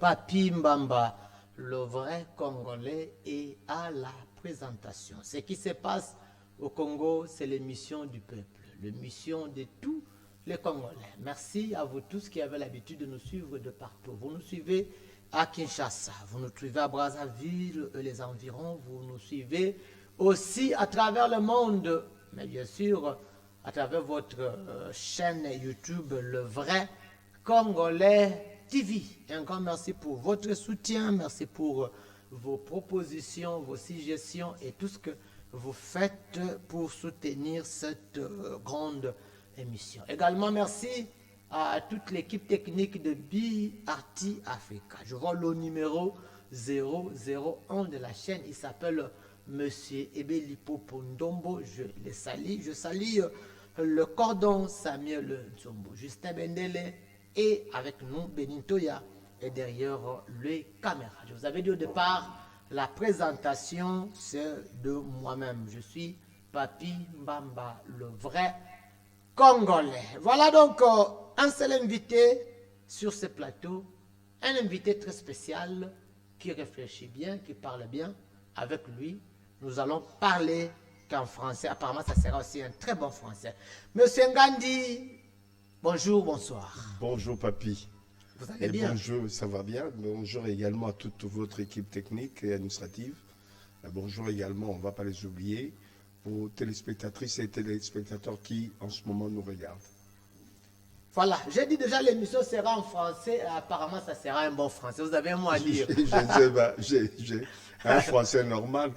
Papi Mbamba, le vrai Congolais, est à la présentation. Ce qui se passe au Congo, c'est l'émission du peuple, l'émission de tous les Congolais. Merci à vous tous qui avez l'habitude de nous suivre de partout. Vous nous suivez à Kinshasa, vous nous suivez à Brazzaville et les environs, vous nous suivez aussi à travers le monde, mais bien sûr à travers votre chaîne YouTube, Le Vrai Congolais TV. Un grand merci pour votre soutien, merci pour vos propositions, vos suggestions et tout ce que vous faites pour soutenir cette grande émission. Également, merci à toute l'équipe technique de BRT Africa. Je vois le numéro 001 de la chaîne, il s'appelle Monsieur Ebelipo Pondombo. Je le salue. Je salue le cordon Samuel Nzombo, Justin Bendele et avec nous Benintoya et derrière les caméras. Je vous avais dit au départ, la présentation c'est de moi-même. Je suis Papi Mbamba, le vrai Congolais. Voilà donc un seul invité sur ce plateau, un invité très spécial qui réfléchit bien, qui parle bien. Avec lui, nous allons parler qu'en français. Apparemment, ça sera aussi un très bon français. Monsieur Ngandi, bonjour, bonsoir. Bonjour Papi. Vous allez bien? Bonjour, ça va bien. Bonjour également à toute votre équipe technique et administrative. Bonjour également, on ne va pas les oublier, aux téléspectatrices et téléspectateurs qui en ce moment nous regardent. Voilà, j'ai dit déjà l'émission sera en français, apparemment ça sera un bon français. Vous avez un mot à dire? J'ai un français normal.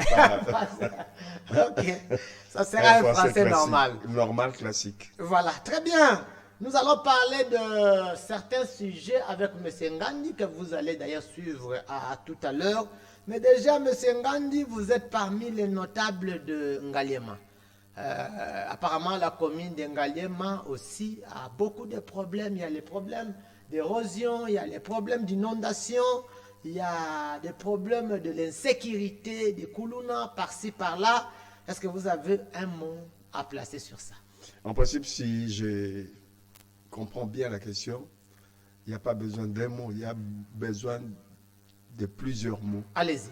Ok, ça sera un français normal. Normal, classique. Voilà, très bien. Nous allons parler de certains sujets avec M. Ngandi, que vous allez d'ailleurs suivre à tout à l'heure. Mais déjà, M. Ngandi, vous êtes parmi les notables de Ngaliema. Apparemment, la commune de Ngaliema aussi a beaucoup de problèmes. Il y a les problèmes d'érosion, il y a les problèmes d'inondation, il y a des problèmes de l'insécurité, des koulouna par-ci, par-là. Est-ce que vous avez un mot à placer sur ça? En principe, si je comprends bien la question, il n'y a pas besoin d'un mot, il y a besoin de plusieurs mots. Allez-y.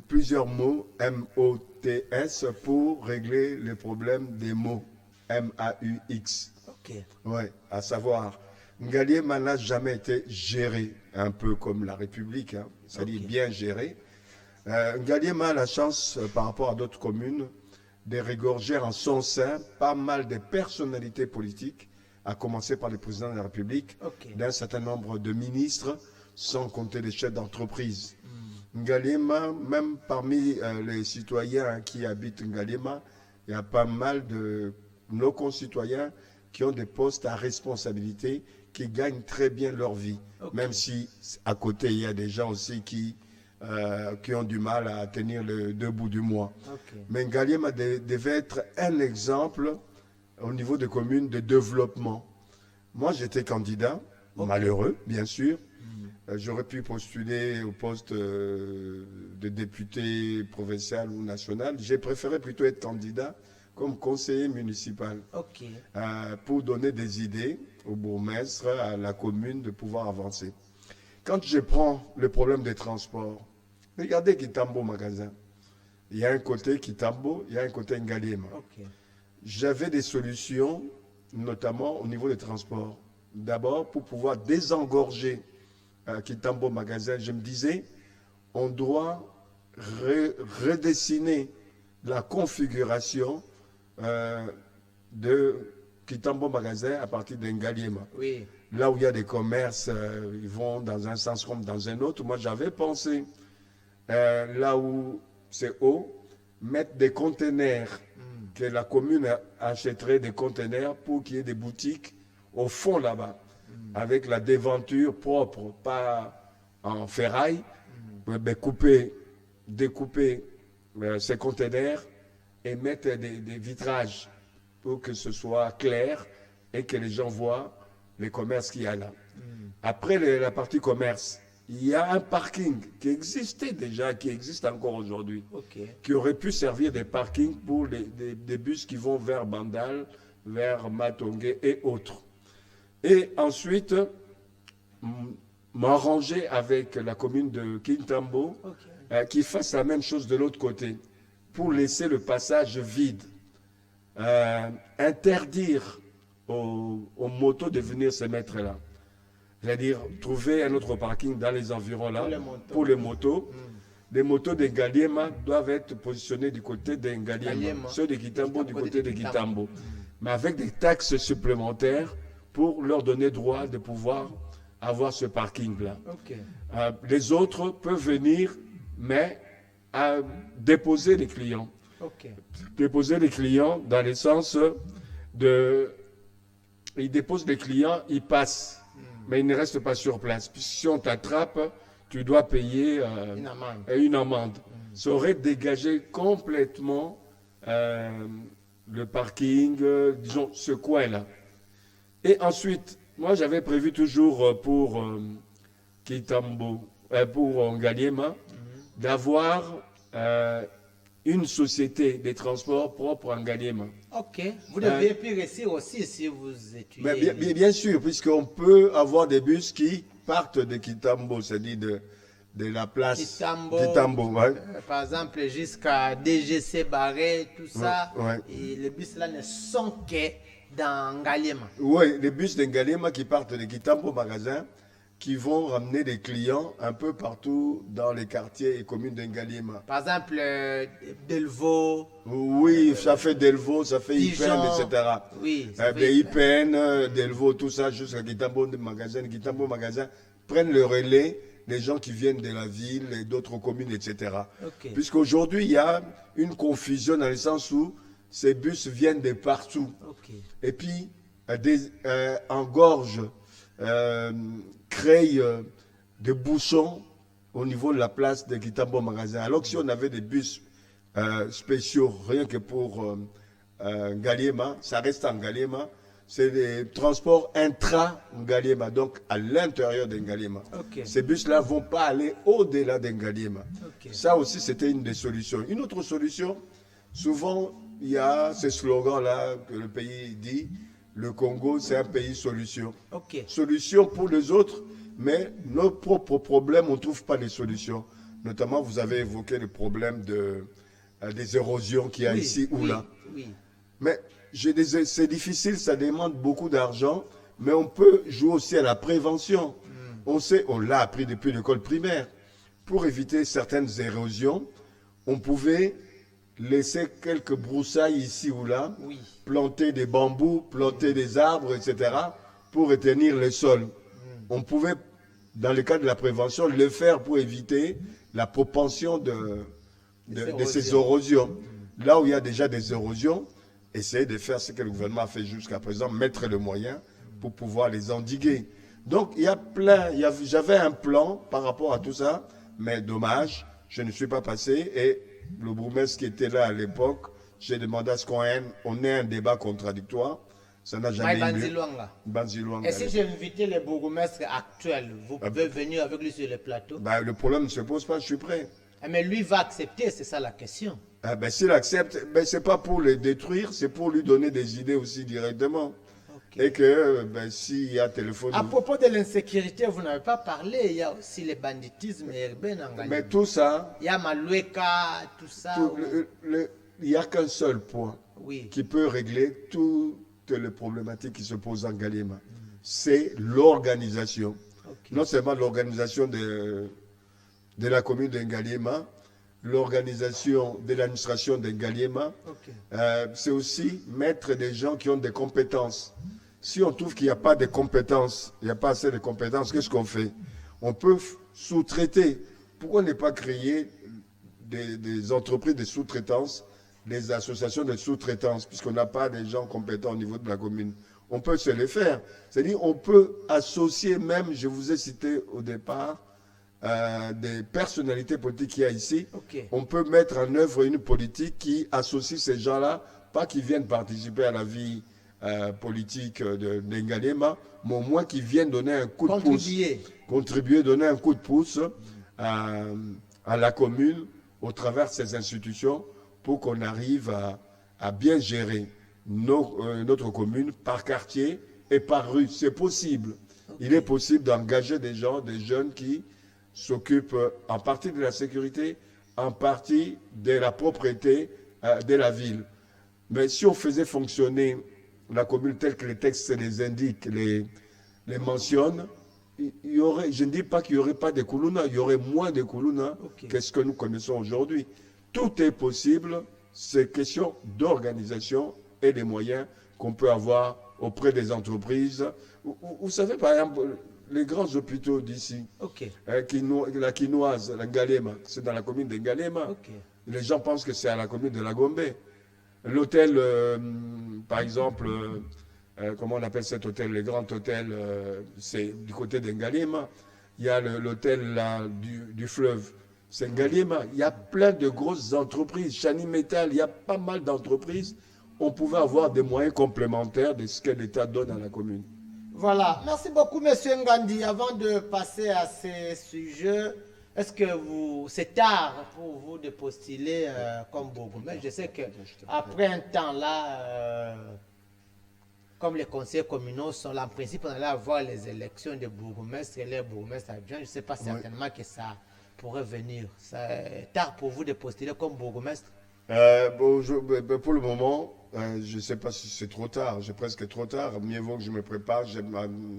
Plusieurs mots, M-O-T-S, pour régler le problème des mots, M-A-U-X. Ok. Ouais, à savoir, Ngaliema n'a jamais été géré, un peu comme la République, hein, c'est-à-dire bien géré. Ngaliema a la chance, par rapport à d'autres communes, de régorger en son sein pas mal de personnalités politiques, à commencer par le président de la République, d'un certain nombre de ministres, sans compter les chefs d'entreprise. Ngaliema, même parmi les citoyens qui habitent Ngaliema, il y a pas mal de nos concitoyens qui ont des postes à responsabilité, qui gagnent très bien leur vie. Même si à côté, il y a des gens aussi qui ont du mal à tenir le deux bouts du mois. Mais Ngaliema devait être un exemple au niveau des communes de développement. Moi, j'étais candidat, malheureux, bien sûr. J'aurais pu postuler au poste de député provincial ou national. J'ai préféré plutôt être candidat comme conseiller municipal pour donner des idées au bourgmestre, à la commune, de pouvoir avancer. Quand je prends le problème des transports, regardez Kitambo Magasin. Il y a un côté Kitambo, il y a un côté Ngaliema. J'avais des solutions, notamment au niveau des transports. D'abord, pour pouvoir désengorger Kitambo Magasin, je me disais, on doit redessiner la configuration de Kitambo Magasin à partir d'Ngaliema. Oui. Là où il y a des commerces, ils vont dans un sens comme dans un autre. Moi, j'avais pensé, là où c'est haut, mettre des conteneurs, que la commune achèterait des conteneurs pour qu'il y ait des boutiques au fond là-bas, avec la déventure propre, pas en ferraille, mais découper ces conteneurs et mettre des vitrages pour que ce soit clair et que les gens voient les commerces qu'il y a là. Après la partie commerce, il y a un parking qui existait déjà, qui existe encore aujourd'hui, qui aurait pu servir de parking pour des bus qui vont vers Bandal, vers Matongé et autres. Et ensuite, m'arranger avec la commune de Kintambo qui fasse la même chose de l'autre côté pour laisser le passage vide. Interdire aux motos de venir se mettre là. C'est-à-dire trouver un autre parking dans les environs là pour les motos. Les motos de Ngaliema doivent être positionnées du côté de Ngaliema, ceux de Kitambo du côté de Kitambo. Mais avec des taxes supplémentaires pour leur donner droit de pouvoir avoir ce parking-là. Les autres peuvent venir, mais déposer les clients. Déposer les clients dans le sens de... Ils déposent les clients, ils passent, mais ils ne restent pas sur place. Puis si on t'attrape, tu dois payer une amende. Ça aurait dégagé complètement le parking, disons, ce coin-là. Et ensuite, moi j'avais prévu toujours pour Kitambo, pour Ngaliema, d'avoir une société de transport propre en Ngaliema. Ok. Vous devez plus réussir aussi si vous étudiez. Bien sûr, puisqu'on peut avoir des bus qui partent de Kitambo, c'est-à-dire de la place Kitambo. Par exemple, jusqu'à DGC Barré, tout ça. Et les bus là ne sont que dans Ngaliema. Oui, les bus de Ngaliema qui partent de Kitambo magasin, qui vont ramener des clients un peu partout dans les quartiers et communes de Ngaliema. Par exemple, Delvaux. Oui, ça fait Delvaux, ça fait Ipen, etc. Oui. Ipen, Delvaux, tout ça, jusqu'à Kitambo magasin, prennent le relais des gens qui viennent de la ville et d'autres communes, etc. Puisqu'aujourd'hui, il y a une confusion dans le sens où ces bus viennent de partout. Et puis, engorgent, créent des bouchons au niveau de la place de Kitambo magasin. Alors que si on avait des bus spéciaux, rien que pour Ngaliema, ça reste en Ngaliema, c'est des transports intra-Ngaliema, donc à l'intérieur de Ngaliema. Ces bus-là ne vont pas aller au-delà de Ngaliema. Ça aussi, c'était une des solutions. Une autre solution, souvent, il y a ce slogan-là que le pays dit, le Congo, c'est un pays solution. Solution pour les autres, mais nos propres problèmes, on ne trouve pas les solutions. Notamment, vous avez évoqué le problème des érosions qu'il y a ici ou là. Mais c'est difficile, ça demande beaucoup d'argent, mais on peut jouer aussi à la prévention. On l'a appris depuis l'école primaire. Pour éviter certaines érosions, on pouvait laisser quelques broussailles ici ou là, planter des bambous, planter des arbres, etc., pour retenir le sol. On pouvait, dans le cas de la prévention, le faire pour éviter la propension de ces érosions. Là où il y a déjà des érosions, essayer de faire ce que le gouvernement a fait jusqu'à présent, mettre les moyens pour pouvoir les endiguer. Donc, il y a j'avais un plan par rapport à tout ça, mais dommage, je ne suis pas passé et le bourgmestre qui était là à l'époque, j'ai demandé à ce qu'on ait un débat contradictoire. Ça n'a jamais eu lieu. Et si j'ai invité les bourgmestres actuels, vous pouvez venir avec lui sur le plateau? Le problème ne se pose pas, je suis prêt. Mais lui va accepter, c'est ça la question. S'il accepte, ce n'est pas pour le détruire, c'est pour lui donner des idées aussi directement. Et que s'il y a téléphone... À propos de l'insécurité, vous n'avez pas parlé, il y a aussi le banditisme urbain en Ngaliema. Mais tout ça... Il y a Maloueka, tout ça. Il n'y a qu'un seul point qui peut régler toutes les problématiques qui se posent en Ngaliema. C'est l'organisation. Non seulement l'organisation de la commune de Ngaliema, l'organisation de l'administration de Ngaliema, c'est aussi mettre des gens qui ont des compétences. Si on trouve qu'il n'y a pas de compétences, il n'y a pas assez de compétences, qu'est-ce qu'on fait? On peut sous-traiter. Pourquoi ne pas créer des entreprises de sous-traitance, des associations de sous-traitance, puisqu'on n'a pas des gens compétents au niveau de la commune? On peut se les faire. C'est-à-dire on peut associer même, je vous ai cité au départ, des personnalités politiques qu'il y a ici. On peut mettre en œuvre une politique qui associe ces gens-là, pas qui viennent participer à la vie politique de Ngaliema, mais au moins qui viennent donner un coup de pouce. Contribuer, donner un coup de pouce à la commune au travers de ces institutions pour qu'on arrive à bien gérer notre commune par quartier et par rue. C'est possible. Il est possible d'engager des gens, des jeunes qui s'occupent en partie de la sécurité, en partie de la propriété de la ville. Mais si on faisait fonctionner la commune telle que les textes les indiquent, les mentionnent, il y aurait, je ne dis pas qu'il n'y aurait pas de Koulouna, il y aurait moins de Koulouna que ce que nous connaissons aujourd'hui. Tout est possible, c'est question d'organisation et des moyens qu'on peut avoir auprès des entreprises. Vous savez, par exemple, les grands hôpitaux d'ici, la Quinoise, la Ngalema, c'est dans la commune de Ngalema. Les gens pensent que c'est à la commune de la Gombe. L'hôtel, par exemple, comment on appelle cet hôtel, le grand hôtel, c'est du côté de Ngalema. Il y a l'hôtel du fleuve, c'est Ngalema. Il y a plein de grosses entreprises. Chani Metal, il y a pas mal d'entreprises. On pouvait avoir des moyens complémentaires de ce que l'État donne à la commune. Voilà. Merci beaucoup, Monsieur Ngandi. Avant de passer à ces sujets, est-ce que c'est tard pour vous de postuler comme bourgmestre? Je sais qu'après un temps là, comme les conseillers communaux sont là, en principe, on allait avoir les élections de bourgmestres et les bourgmestres adjoints. Je ne sais pas certainement que ça pourrait venir. C'est tard pour vous de postuler comme bourgmestre? Pour le moment, je ne sais pas si c'est trop tard. C'est presque trop tard. Mieux vaut que je me prépare.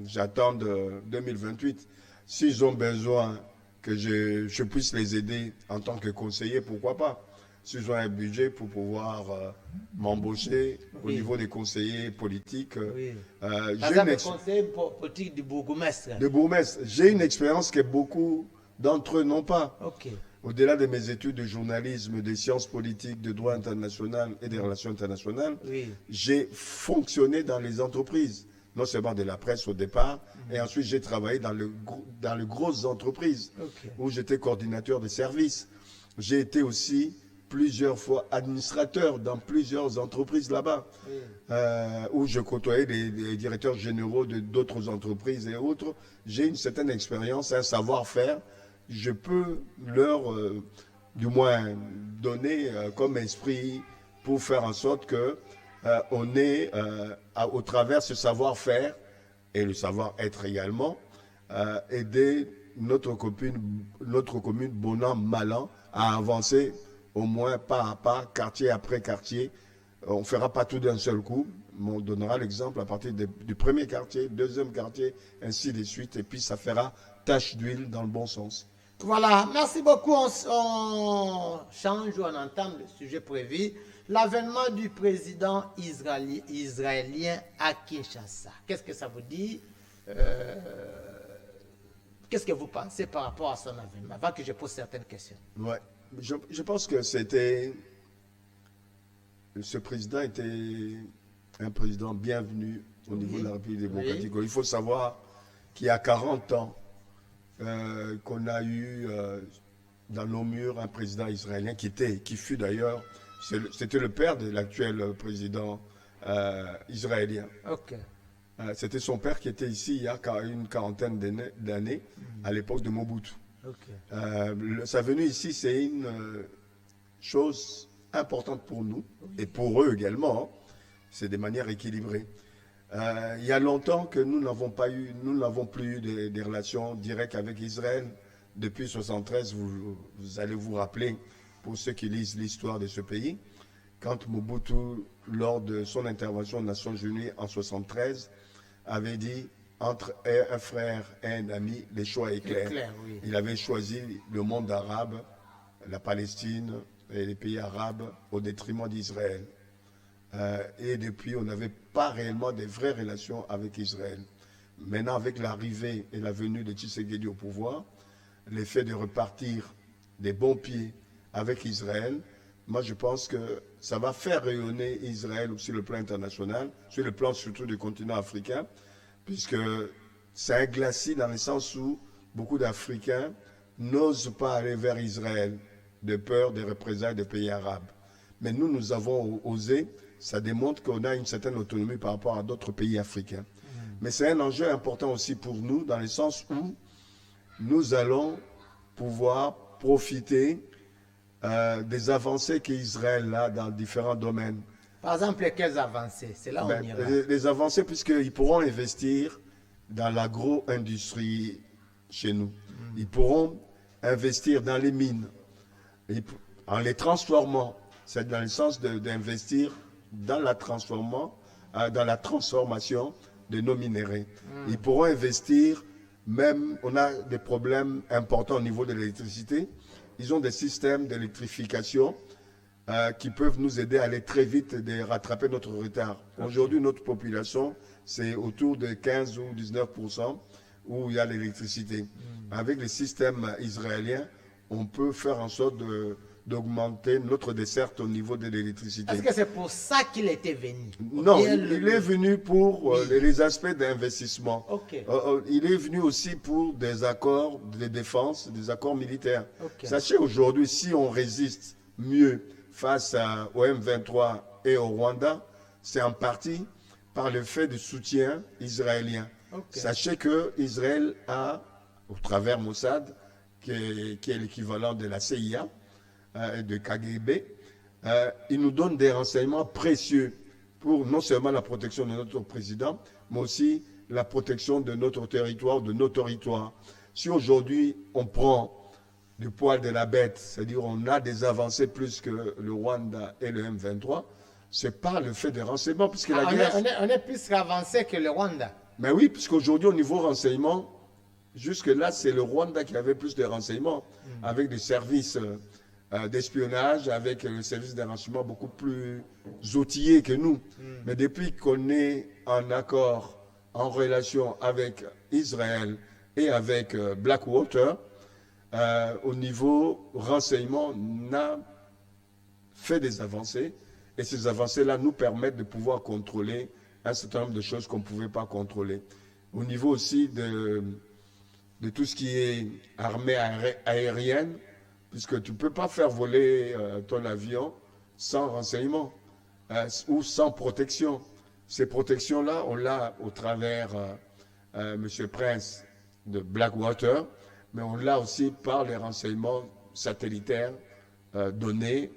J'attends 2028. S'ils ont besoin que je puisse les aider en tant que conseiller, pourquoi pas? S'ils ont un budget pour pouvoir m'embaucher au niveau des conseillers politiques. Par exemple, le conseiller politique du bourgmestre. De bourgmestre. J'ai une expérience que beaucoup d'entre eux n'ont pas. Au-delà de mes études de journalisme, des sciences politiques, de droit international et des relations internationales, j'ai fonctionné dans les entreprises, non seulement de la presse au départ, et ensuite j'ai travaillé dans les grosses entreprises, où j'étais coordinateur de services. J'ai été aussi plusieurs fois administrateur dans plusieurs entreprises là-bas, où je côtoyais les directeurs généraux d'autres entreprises et autres. J'ai une certaine expérience, un savoir-faire. Je peux leur, du moins, donner comme esprit pour faire en sorte que on ait, au travers ce savoir-faire et le savoir-être également, aider notre commune bon an, mal an, à avancer au moins pas à pas, quartier après quartier. On ne fera pas tout d'un seul coup, mais on donnera l'exemple à partir du premier quartier, deuxième quartier, ainsi de suite, et puis ça fera tache d'huile dans le bon sens. Voilà, merci beaucoup. On change ou on entame le sujet prévu. L'avènement du président israélien à Kinshasa. Qu'est-ce que ça vous dit? Qu'est-ce que vous pensez par rapport à son avènement? Avant que je pose certaines questions. Ouais, je pense que ce président était un président bienvenu au niveau de la République démocratique. Il faut savoir qu'il y a 40 ans, qu'on a eu dans nos murs un président israélien qui fut d'ailleurs, c'était le père de l'actuel président israélien. C'était son père qui était ici il y a une quarantaine d'années, à l'époque de Mobutu. Sa venue ici, c'est une chose importante pour nous et pour eux également. Hein. C'est de manière équilibrée. Il y a longtemps que nous n'avons plus eu des relations directes avec Israël. Depuis 1973, vous allez vous rappeler, pour ceux qui lisent l'histoire de ce pays, quand Mobutu, lors de son intervention aux Nations Unies en 1973, avait dit entre un frère et un ami, le choix est clair. Il avait choisi le monde arabe, la Palestine et les pays arabes au détriment d'Israël. Et depuis, on n'avait pas réellement de vraies relations avec Israël. Maintenant, avec l'arrivée et la venue de Tshisekedi au pouvoir, l'effet de repartir des bons pieds avec Israël, moi je pense que ça va faire rayonner Israël sur le plan international, sur le plan surtout du continent africain, puisque c'est un glacis dans le sens où beaucoup d'Africains n'osent pas aller vers Israël de peur des représailles des pays arabes. Mais nous avons osé. Ça démontre qu'on a une certaine autonomie par rapport à d'autres pays africains. Mais c'est un enjeu important aussi pour nous, dans le sens où nous allons pouvoir profiter des avancées qu'Israël a dans différents domaines. Par exemple, quelles avancées? C'est là où on ira. Les avancées, puisqu'ils pourront investir dans l'agro-industrie chez nous. Ils pourront investir dans les mines en les transformant. C'est dans le sens d'investir dans la transformation de nos minéraux. Ils pourront investir, même on a des problèmes importants au niveau de l'électricité. Ils ont des systèmes d'électrification qui peuvent nous aider à aller très vite et rattraper notre retard. Aujourd'hui, notre population, c'est autour de 15 ou 19% où il y a l'électricité. Avec les systèmes israéliens, on peut faire en sorte d'augmenter notre desserte au niveau de l'électricité. Est-ce que c'est pour ça qu'il était venu? Non, il est venu pour les aspects d'investissement. Okay. Il est venu aussi pour des accords de défense, des accords militaires. Okay. Sachez aujourd'hui, si on résiste mieux face au M23 et au Rwanda, c'est en partie par le fait du soutien israélien. Okay. Sachez que Israël a, au travers Mossad, qui est l'équivalent de la CIA et de KGB, il nous donne des renseignements précieux pour non seulement la protection de notre président, mais aussi la protection de notre territoire, de nos territoires. Si aujourd'hui on prend du poil de la bête, c'est-à-dire on a des avancées plus que le Rwanda et le M23, c'est pas le fait des renseignements, puisque la guerre... On est plus avancé que le Rwanda. Mais oui, puisqu'aujourd'hui, au niveau renseignement, jusque-là, c'est le Rwanda qui avait plus de renseignements, avec des services d'espionnage, avec le service de renseignement beaucoup plus outillé que nous. Mais depuis qu'on est en accord, en relation avec Israël et avec Blackwater, au niveau renseignement, on a fait des avancées. Et ces avancées-là nous permettent de pouvoir contrôler un certain nombre de choses qu'on ne pouvait pas contrôler. Au niveau aussi de tout ce qui est armée aérienne, puisque tu ne peux pas faire voler ton avion sans renseignement ou sans protection. Ces protections-là, on l'a au travers M. Prince de Blackwater, mais on l'a aussi par les renseignements satellitaires donnés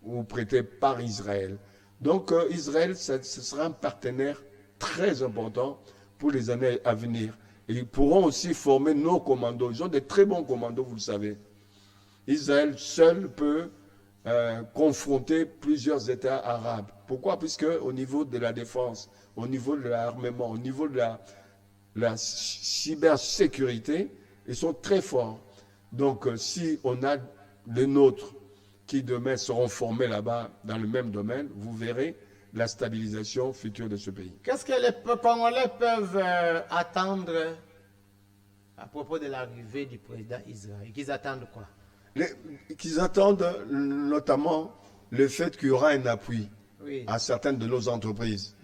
ou prêtés par Israël. Donc Israël, ce sera un partenaire très important pour les années à venir. Et ils pourront aussi former nos commandos. Ils ont des très bons commandos, vous le savez. Israël seul peut confronter plusieurs États arabes. Pourquoi? Puisque au niveau de la défense, au niveau de l'armement, au niveau de la cybersécurité, ils sont très forts. Donc si on a les nôtres qui demain seront formés là-bas dans le même domaine, vous verrez la stabilisation future de ce pays. Qu'est-ce que les Congolais peuvent attendre à propos de l'arrivée du président Israël? Qu'ils attendent quoi? Qu'ils attendent notamment le fait qu'il y aura un appui à certaines de nos entreprises.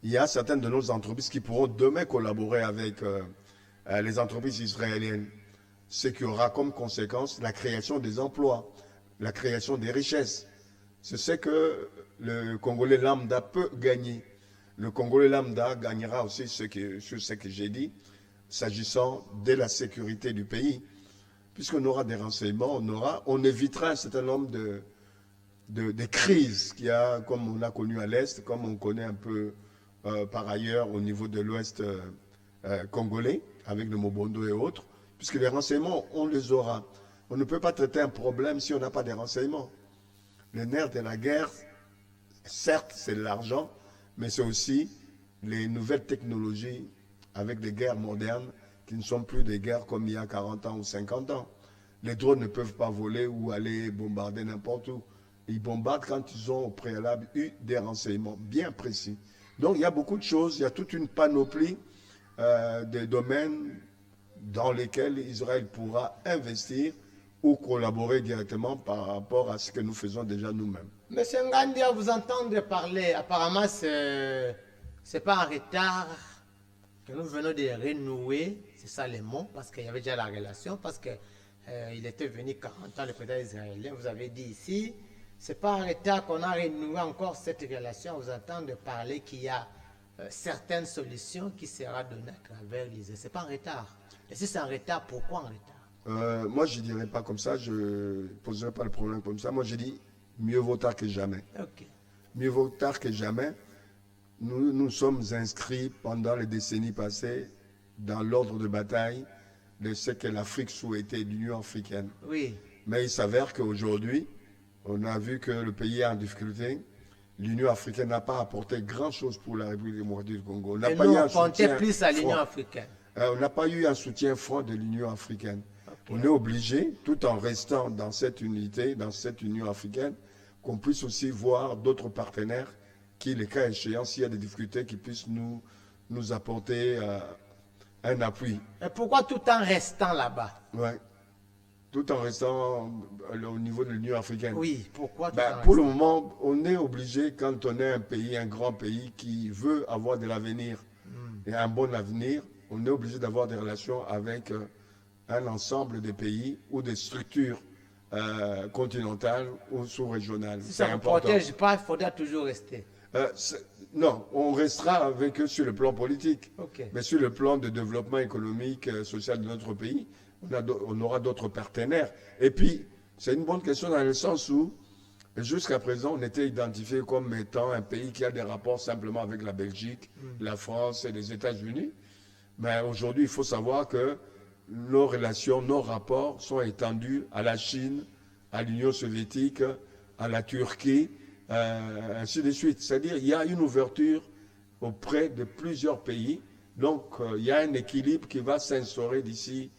Il y a certaines de nos entreprises qui pourront demain collaborer avec les entreprises israéliennes. Ce qui aura comme conséquence la création des emplois, la création des richesses. C'est ce que le Congolais lambda peut gagner. Le Congolais lambda gagnera aussi sur ce que j'ai dit, s'agissant de la sécurité du pays. Puisqu'on aura des renseignements, on évitera un certain nombre de crises qu'il y a, comme on a connu à l'Est, comme on connaît un peu par ailleurs au niveau de l'Ouest congolais, avec le Mobondo et autres, puisque les renseignements, on les aura. On ne peut pas traiter un problème si on n'a pas de renseignements. Le nerf de la guerre, certes, c'est l'argent, mais c'est aussi les nouvelles technologies avec des guerres modernes qui ne sont plus des guerres comme il y a 40 ans ou 50 ans. Les drones ne peuvent pas voler ou aller bombarder n'importe où. Ils bombardent quand ils ont au préalable eu des renseignements bien précis. Donc il y a beaucoup de choses, il y a toute une panoplie de domaines dans lesquels Israël pourra investir ou collaborer directement par rapport à ce que nous faisons déjà nous-mêmes. Monsieur Ngandi, à vous entendre parler, apparemment c'est pas en retard que nous venons de renouer, c'est ça les mots, parce qu'il y avait déjà la relation, parce que il était venu 40 ans, le président israélien, vous avez dit ici, c'est pas en retard qu'on a renoué encore cette relation, vous entendre parler qu'il y a certaines solutions qui sera données à travers l'Israël. C'est pas en retard. Et si c'est en retard, pourquoi en retard? Moi, je ne dirais pas comme ça, je ne poserai pas le problème comme ça. Moi, je dis mieux vaut tard que jamais. Okay. Mieux vaut tard que jamais. Nous sommes inscrits pendant les décennies passées dans l'ordre de bataille de ce que l'Afrique souhaitait, l'Union africaine. Oui. Mais il s'avère qu'aujourd'hui, on a vu que le pays est en difficulté. L'Union africaine n'a pas apporté grand-chose pour la République démocratique du Congo. On n'a Et pas nous, eu un on comptait soutien plus à l'Union franc. africaine. On n'a pas eu un soutien franc de l'Union africaine. Okay. On est obligé, tout en restant dans cette unité, dans cette Union africaine, qu'on puisse aussi voir d'autres partenaires qui, les cas échéants, s'il y a des difficultés, qui puissent nous apporter un appui. Et pourquoi tout en restant là-bas? Ouais. Tout en restant au niveau de l'Union africaine. Oui, pourquoi tout en pour restant? le moment, on est obligé, quand on est un pays, un grand pays qui veut avoir de l'avenir et un bon avenir, on est obligé d'avoir des relations avec un ensemble de pays ou des structures continentales ou sous-régionales. Si c'est ça ne important. protège pas, il faudra toujours rester. Non, on restera avec eux sur le plan politique. Okay. Mais sur le plan de développement économique, social de notre pays, on aura d'autres partenaires. Et puis, c'est une bonne question dans le sens où, jusqu'à présent, on était identifié comme étant un pays qui a des rapports simplement avec la Belgique, la France et les États-Unis. Mais aujourd'hui, il faut savoir que nos relations, nos rapports sont étendus à la Chine, à l'Union soviétique, à la Turquie, ainsi de suite. C'est-à-dire qu'il y a une ouverture auprès de plusieurs pays. Donc, il y a un équilibre qui va s'instaurer d'ici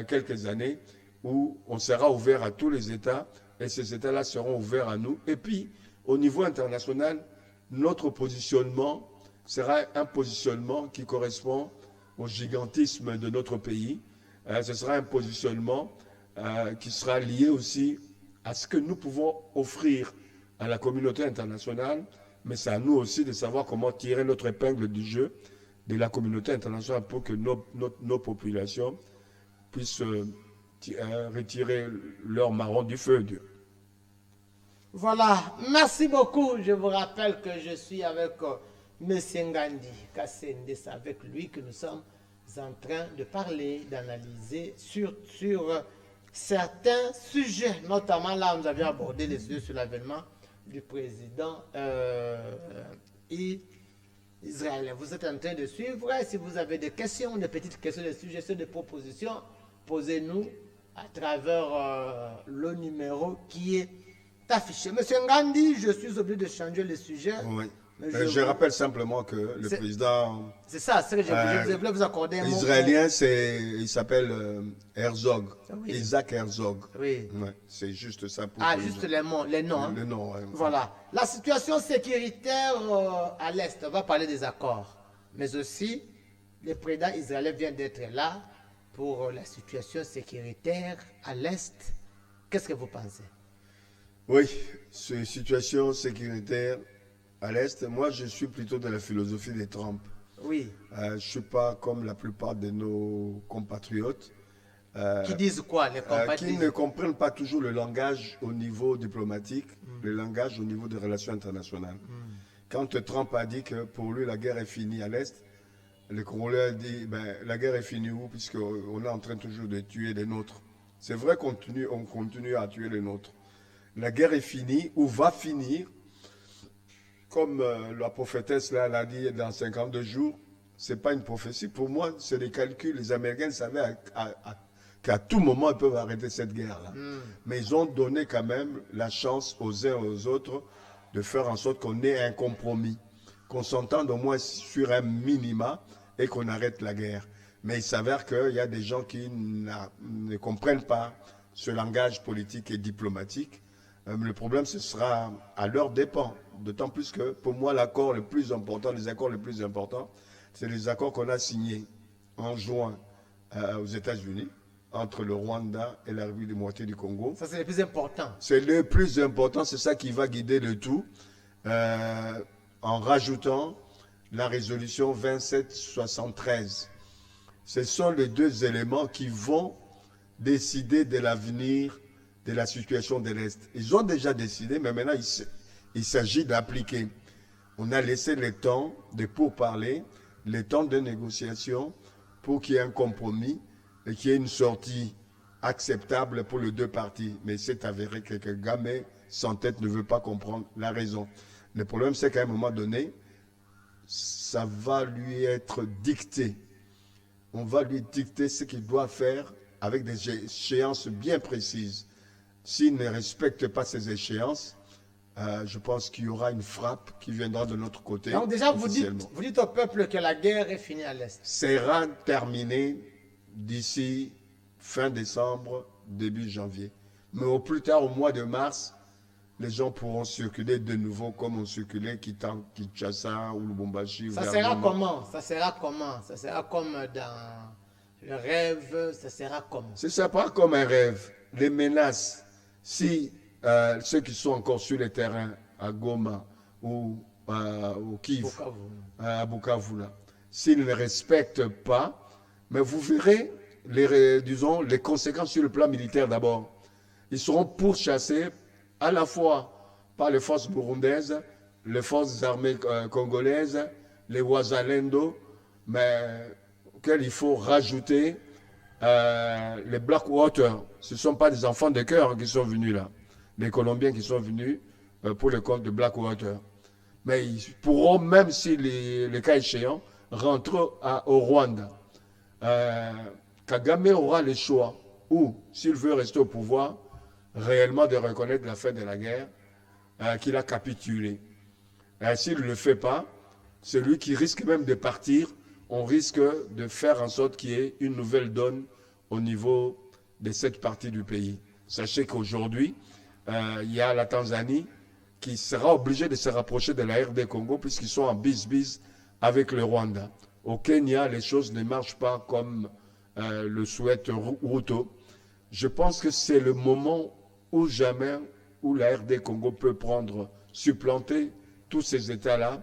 quelques années où on sera ouvert à tous les États et ces États-là seront ouverts à nous. Et puis, au niveau international, notre positionnement sera un positionnement qui correspond au gigantisme de notre pays. Ce sera un positionnement qui sera lié aussi à ce que nous pouvons offrir à la communauté internationale, mais c'est à nous aussi de savoir comment tirer notre épingle du jeu de la communauté internationale pour que nos populations puissent retirer leur marron du feu. Voilà, merci beaucoup. Je vous rappelle que je suis avec M. Ngandi Kassende. C'est avec lui que nous sommes en train de parler, d'analyser sur certains sujets. Notamment là, nous avions abordé les sujets sur l'avènement du président israélien. Vous êtes en train de suivre. Si vous avez des questions, des petites questions, des suggestions, des propositions, posez-nous à travers le numéro qui est affiché. Monsieur Ngandi, je suis obligé de changer le sujet. Oui. Je rappelle simplement que le président... C'est ça, c'est que je voulais vous accorder un mot. Israélien, il s'appelle Herzog, oui. Isaac Herzog. Oui. Ouais, c'est juste ça. Pour juste les noms. Les noms, ouais. Voilà. La situation sécuritaire à l'Est, on va parler des accords. Mais aussi, le président israélien vient d'être là pour la situation sécuritaire à l'Est. Qu'est-ce que vous pensez? Oui, cette situation sécuritaire à l'Est, moi je suis plutôt de la philosophie des Trump. Oui. Je ne suis pas comme la plupart de nos compatriotes. Qui disent quoi, les compatriotes? Qui ne comprennent pas toujours le langage au niveau diplomatique, le langage au niveau des relations internationales. Quand Trump a dit que pour lui la guerre est finie à l'Est, le Congolais a dit la guerre est finie où, puisqu'on est en train toujours de tuer les nôtres. C'est vrai qu'on continue à tuer les nôtres. La guerre est finie ou va finir. Comme la prophétesse là l'a dit dans 52 jours, ce n'est pas une prophétie. Pour moi, c'est des calculs. Les Américains savaient qu'à tout moment, ils peuvent arrêter cette guerre-là. Mais ils ont donné quand même la chance aux uns et aux autres de faire en sorte qu'on ait un compromis, qu'on s'entende au moins sur un minima et qu'on arrête la guerre. Mais il s'avère qu'il y a des gens qui ne comprennent pas ce langage politique et diplomatique. Le problème, ce sera à leur dépens. D'autant plus que, pour moi, l'accord le plus important, les accords les plus importants, c'est les accords qu'on a signés en juin aux États-Unis, entre le Rwanda et la République démocratique du Congo. Ça, c'est le plus important. C'est le plus important, c'est ça qui va guider le tout, en rajoutant la résolution 2773. Ce sont les deux éléments qui vont décider de l'avenir de la situation de l'Est. Ils ont déjà décidé, mais maintenant, il s'agit d'appliquer. On a laissé le temps de pourparler, le temps de négociation pour qu'il y ait un compromis et qu'il y ait une sortie acceptable pour les deux parties. Mais c'est avéré que Kagame, sans tête, ne veut pas comprendre la raison. Le problème, c'est qu'à un moment donné, ça va lui être dicté on va lui dicter ce qu'il doit faire avec des échéances bien précises. S'il ne respecte pas ces échéances, je pense qu'il y aura une frappe qui viendra de notre côté. Donc déjà, vous dites au peuple que la guerre est finie à l'Est. Sera terminée d'ici fin décembre, début janvier. Mais au plus tard, au mois de mars, les gens pourront circuler de nouveau comme on circulait quittant Kinshasa ou Lubumbashi. Ça sera comment? Ça sera comment? Ça sera comme dans le rêve? Ça sera comment? Ce ne sera pas comme un rêve. Les menaces, si ceux qui sont encore sur le terrain à Goma ou au Kivu, à Bukavu, s'ils ne respectent pas, mais vous verrez les conséquences sur le plan militaire d'abord. Ils seront pourchassés à la fois par les forces burundaises, les forces armées congolaises, les Wazalendo, mais auxquels il faut rajouter les Blackwater. Ce ne sont pas des enfants de cœur qui sont venus là, les Colombiens qui sont venus pour le compte de Blackwater. Mais ils pourront, même si les cas échéants, rentrer au Rwanda. Kagame aura le choix, ou s'il veut rester au pouvoir, réellement de reconnaître la fin de la guerre, qu'il a capitulé. S'il ne le fait pas, celui qui risque même de partir, on risque de faire en sorte qu'il y ait une nouvelle donne au niveau de cette partie du pays. Sachez qu'aujourd'hui, il y a la Tanzanie qui sera obligée de se rapprocher de la RD Congo puisqu'ils sont en bis-bis avec le Rwanda. Au Kenya, les choses ne marchent pas comme le souhaite Ruto. Je pense que c'est le moment ou jamais où la RD Congo peut supplanter tous ces États-là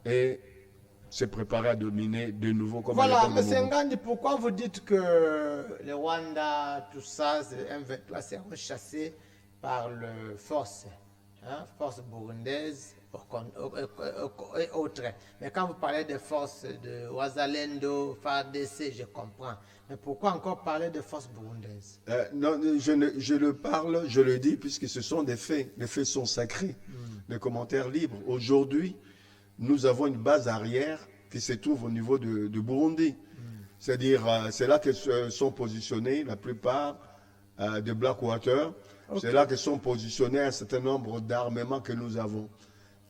et se préparer à dominer de nouveau comme voilà, M. Ngandi, pourquoi vous dites que le Rwanda, tout ça, M23 seront chassés par les forces burundaises et autres. Mais quand vous parlez des forces de Wazalendo, FARDC, je comprends. Mais pourquoi encore parler de forces burundaises? Non, je le parle, je le dis, puisque ce sont des faits. Les faits sont sacrés. Les commentaires libres. Aujourd'hui, nous avons une base arrière qui se trouve au niveau de Burundi. C'est-à-dire, c'est là que sont positionnés la plupart de Blackwater. Okay. C'est là que sont positionnés un certain nombre d'armements que nous avons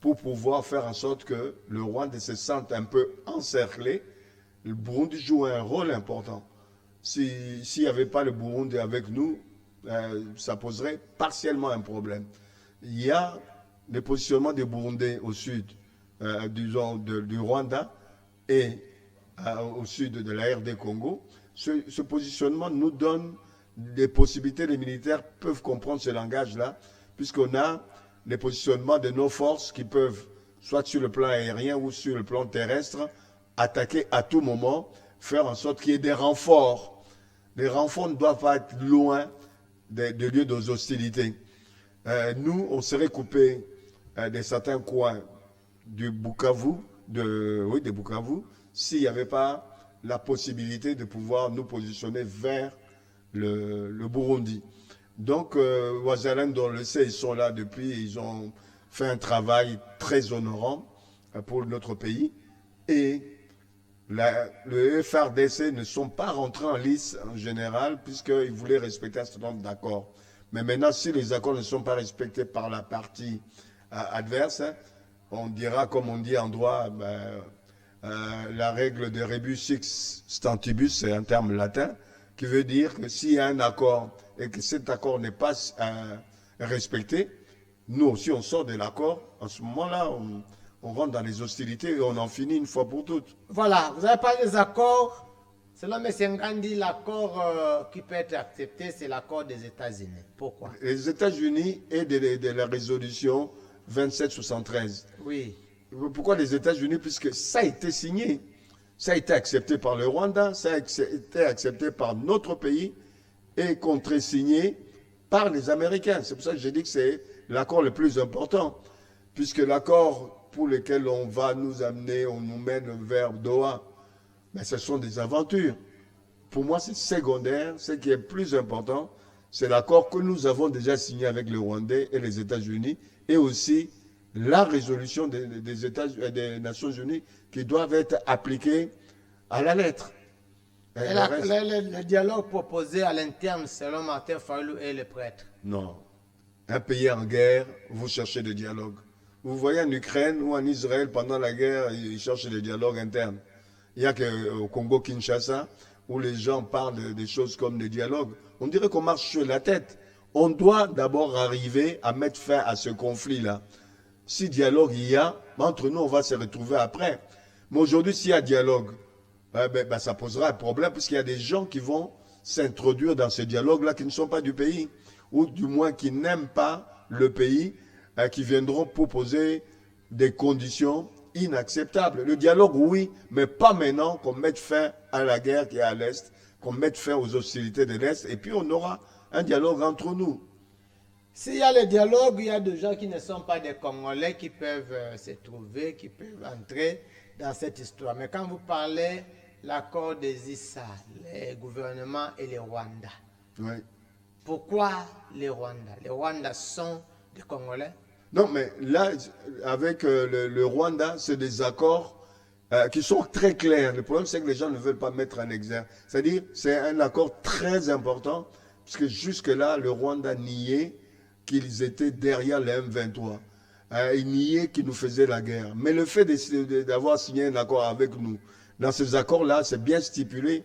pour pouvoir faire en sorte que le Rwanda se sente un peu encerclé. Le Burundi joue un rôle important. S'il n'y avait pas le Burundi avec nous, ça poserait partiellement un problème. Il y a le positionnement des Burundais au sud du Rwanda et au sud de la RD Congo. Ce positionnement nous donne des possibilités. Les militaires peuvent comprendre ce langage-là, puisqu'on a les positionnements de nos forces qui peuvent, soit sur le plan aérien ou sur le plan terrestre, attaquer à tout moment, faire en sorte qu'il y ait des renforts. Les renforts ne doivent pas être loin des lieux de hostilités. Nous, on serait coupé de certains coins du Bukavu, de Bukavu, s'il n'y avait pas la possibilité de pouvoir nous positionner vers le Burundi. Donc, Wazalendo, on le sait, ils sont là depuis, ils ont fait un travail très honorant pour notre pays. Et le FARDC ne sont pas rentrés en lice en général, puisqu'ils voulaient respecter un certain nombre d'accords. Mais maintenant, si les accords ne sont pas respectés par la partie adverse, on dira, comme on dit en droit, la règle de rebus ex stantibus, c'est un terme latin, qui veut dire que s'il y a un accord et que cet accord n'est pas respecté, nous aussi on sort de l'accord. En ce moment-là, on rentre dans les hostilités et on en finit une fois pour toutes. Voilà, vous avez parlé des accords. Selon M. Ngandi, l'accord qui peut être accepté, c'est l'accord des États-Unis. Pourquoi? Les États-Unis et de la résolution 2773. Oui. Pourquoi les États-Unis? Puisque ça a été signé. Ça a été accepté par le Rwanda, ça a été accepté par notre pays et contre-signé par les Américains. C'est pour ça que j'ai dit que c'est l'accord le plus important. Puisque l'accord pour lequel on va nous amener, on nous mène vers Doha, mais ce sont des aventures. Pour moi, c'est secondaire. Ce qui est plus important, c'est l'accord que nous avons déjà signé avec le Rwandais et les États-Unis et aussi la résolution des Nations Unies qui doivent être appliquées à la lettre. Et Et le reste, le dialogue proposé à l'interne selon Martin Fayulu et les prêtres. non. Un pays en guerre, vous cherchez le dialogue. Vous voyez en Ukraine ou en Israël, pendant la guerre, ils cherchent le dialogue interne. Il n'y a qu'au Congo-Kinshasa, où les gens parlent des choses comme le dialogue. On dirait qu'on marche sur la tête. On doit d'abord arriver à mettre fin à ce conflit-là. Si dialogue il y a, entre nous, on va se retrouver après. Mais aujourd'hui, s'il y a dialogue, ça posera un problème, parce qu'il y a des gens qui vont s'introduire dans ce dialogue-là qui ne sont pas du pays, ou du moins qui n'aiment pas le pays, qui viendront proposer des conditions inacceptables. Le dialogue, oui, mais pas maintenant qu'on mette fin à la guerre qui est à l'Est, qu'on mette fin aux hostilités de l'Est, et puis on aura un dialogue entre nous. S'il y a le dialogue, il y a des gens qui ne sont pas des Congolais qui peuvent se trouver, qui peuvent entrer dans cette histoire. Mais quand vous parlez l'accord des ISA, les gouvernements et les Rwandais, Oui. pourquoi les Rwandais? Les Rwandais sont des Congolais? Non, mais là, avec le Rwanda, c'est des accords qui sont très clairs. Le problème, c'est que les gens ne veulent pas mettre en exergue. C'est-à-dire, c'est un accord très important, puisque jusque-là, le Rwanda niait qu'ils étaient derrière le M23. Ils niaient qu'ils nous faisaient la guerre. Mais le fait d'avoir signé un accord avec nous, dans ces accords-là, c'est bien stipulé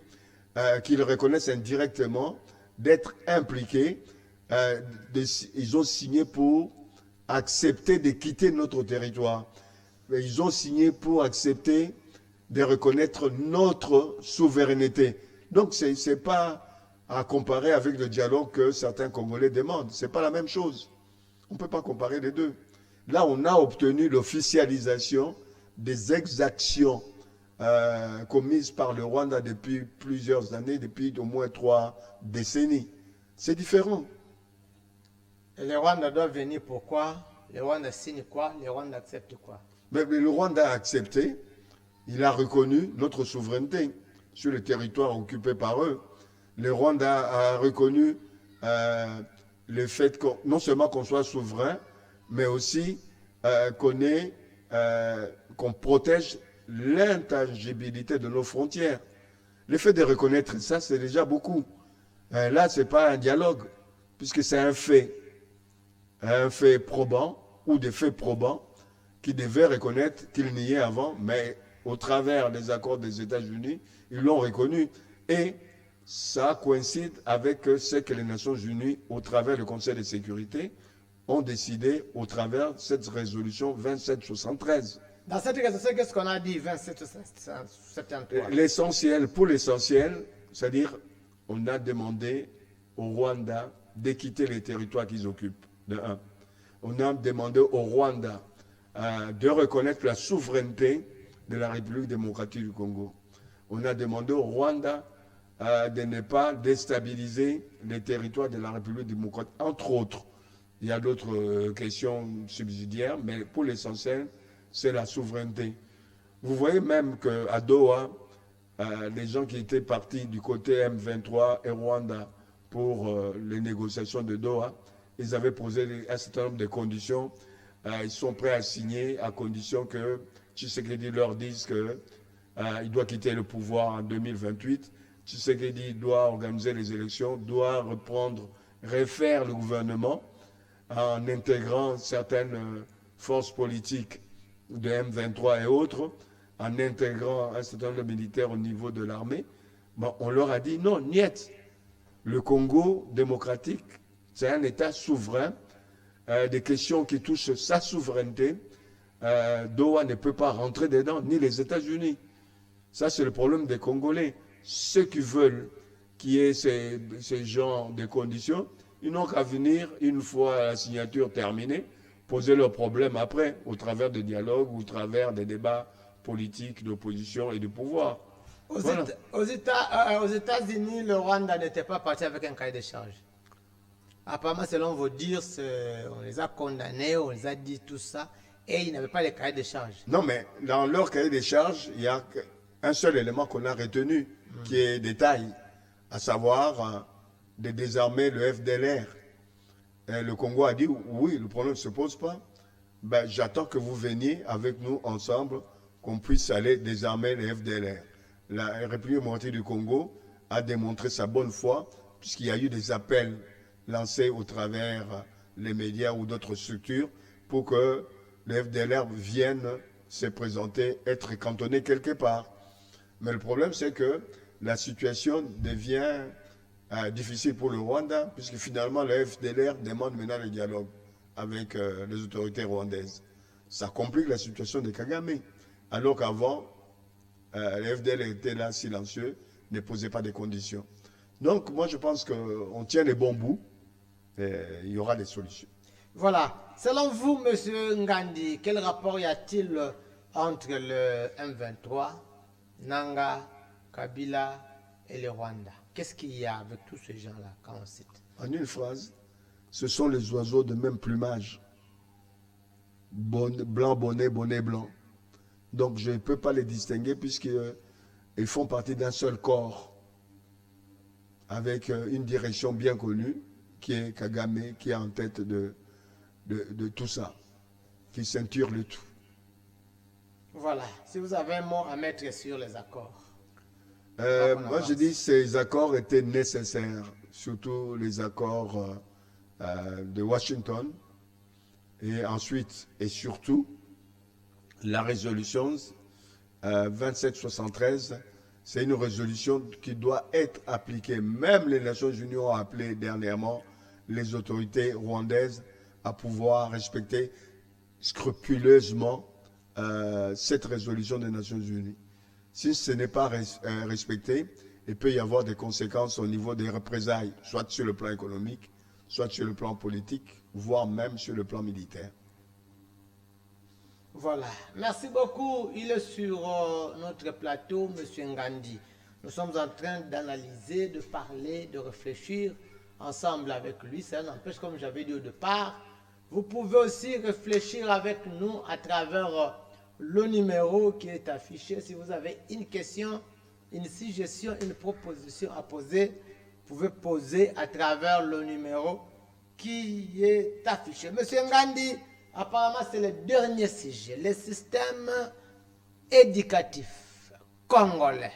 qu'ils reconnaissent indirectement d'être impliqués. Ils ont signé pour accepter de quitter notre territoire. Ils ont signé pour accepter de reconnaître notre souveraineté. Donc, ce n'est pas à comparer avec le dialogue que certains Congolais demandent. Ce n'est pas la même chose. On ne peut pas comparer les deux. Là, on a obtenu l'officialisation des exactions commises par le Rwanda depuis plusieurs années, depuis au moins 3 décennies. C'est différent. Et les Rwandais doivent venir pourquoi? Les Rwandais signent quoi? Les Rwandais acceptent quoi? Mais le Rwanda a accepté, il a reconnu notre souveraineté sur le territoire occupé par eux. Le Rwanda a reconnu le fait que non seulement qu'on soit souverain, mais aussi qu'on protège l'intangibilité de nos frontières. Le fait de reconnaître ça, c'est déjà beaucoup. Là, ce n'est pas un dialogue, puisque c'est un fait probant, ou des faits probants, qui devaient reconnaître qu'ils niaient avant, mais au travers des accords des États-Unis, ils l'ont reconnu. Et ça coïncide avec ce que les Nations Unies, au travers du Conseil de sécurité, ont décidé au travers de cette résolution 2773. Dans cette résolution, qu'est-ce qu'on a dit 2773? L'essentiel, pour l'essentiel, c'est-à-dire, on a demandé au Rwanda de quitter les territoires qu'ils occupent, de un. On a demandé au Rwanda de reconnaître la souveraineté de la République démocratique du Congo. On a demandé au Rwanda de ne pas déstabiliser les territoires de la République démocratique, entre autres. Il y a d'autres questions subsidiaires, mais pour l'essentiel, c'est la souveraineté. Vous voyez même qu'à Doha, les gens qui étaient partis du côté M23 et Rwanda pour les négociations de Doha, ils avaient posé un certain nombre de conditions. Ils sont prêts à signer à condition que Tshisekedi leur dise qu'il doit quitter le pouvoir en 2028. Tshisekedi doit organiser les élections, doit refaire le gouvernement en intégrant certaines forces politiques de M23 et autres, en intégrant un certain nombre de militaires au niveau de l'armée. Bon, on leur a dit non, niet. Le Congo démocratique, c'est un État souverain. Des questions qui touchent sa souveraineté, Doha ne peut pas rentrer dedans, ni les États-Unis. Ça, c'est le problème des Congolais. Ceux qui veulent qu'il y ait ces genres de conditions, ils n'ont qu'à venir, une fois la signature terminée, poser leurs problèmes après, au travers de dialogues, au travers des débats politiques, d'opposition et de pouvoir. Voilà. Aux États-Unis, le Rwanda n'était pas parti avec un cahier de charge. Apparemment, selon vos dires, on les a condamnés, on les a dit tout ça, et ils n'avaient pas les cahiers de charge. Non, mais dans leur cahier de charge, il y a un seul élément qu'on a retenu, qui est détail, à savoir de désarmer le FDLR. Et le Congo a dit, oui, le problème ne se pose pas. Ben, j'attends que vous veniez avec nous ensemble, qu'on puisse aller désarmer le FDLR. La République démocratique du Congo a démontré sa bonne foi, puisqu'il y a eu des appels lancés au travers les médias ou d'autres structures pour que les FDLR viennent se présenter, être cantonnés quelque part. Mais le problème, c'est que la situation devient difficile pour le Rwanda, puisque finalement, le FDLR demande maintenant le dialogue avec les autorités rwandaises. Ça complique la situation de Kagame. Alors qu'avant, le FDLR était là silencieux, ne posait pas de conditions. Donc, moi, je pense qu'on tient les bons bouts et il y aura des solutions. Voilà. Selon vous, M. Ngandi, quel rapport y a-t-il entre le M23, Nanga, Kabila et le Rwanda? Qu'est-ce qu'il y a avec tous ces gens-là quand on cite? En une phrase, ce sont les oiseaux de même plumage. Blanc, bonnet, bonnet blanc. Donc je ne peux pas les distinguer puisqu'ils font partie d'un seul corps avec une direction bien connue qui est Kagame, qui est en tête de tout ça, qui ceinture le tout. Voilà. Si vous avez un mot à mettre sur les accords. Moi je dis que ces accords étaient nécessaires, surtout les accords de Washington et ensuite et surtout la résolution 2773, c'est une résolution qui doit être appliquée. Même les Nations Unies ont appelé dernièrement les autorités rwandaises à pouvoir respecter scrupuleusement cette résolution des Nations Unies. Si ce n'est pas respecté, il peut y avoir des conséquences au niveau des représailles, soit sur le plan économique, soit sur le plan politique, voire même sur le plan militaire. Voilà. Merci beaucoup. Il est sur notre plateau, M. Ngandi. Nous sommes en train d'analyser, de parler, de réfléchir ensemble avec lui. Ça n'empêche, comme j'avais dit au départ, vous pouvez aussi réfléchir avec nous à travers le numéro qui est affiché. Si vous avez une question, une suggestion, une proposition à poser, vous pouvez poser à travers le numéro qui est affiché. Monsieur Ngandi, apparemment c'est le dernier sujet. Le système éducatif congolais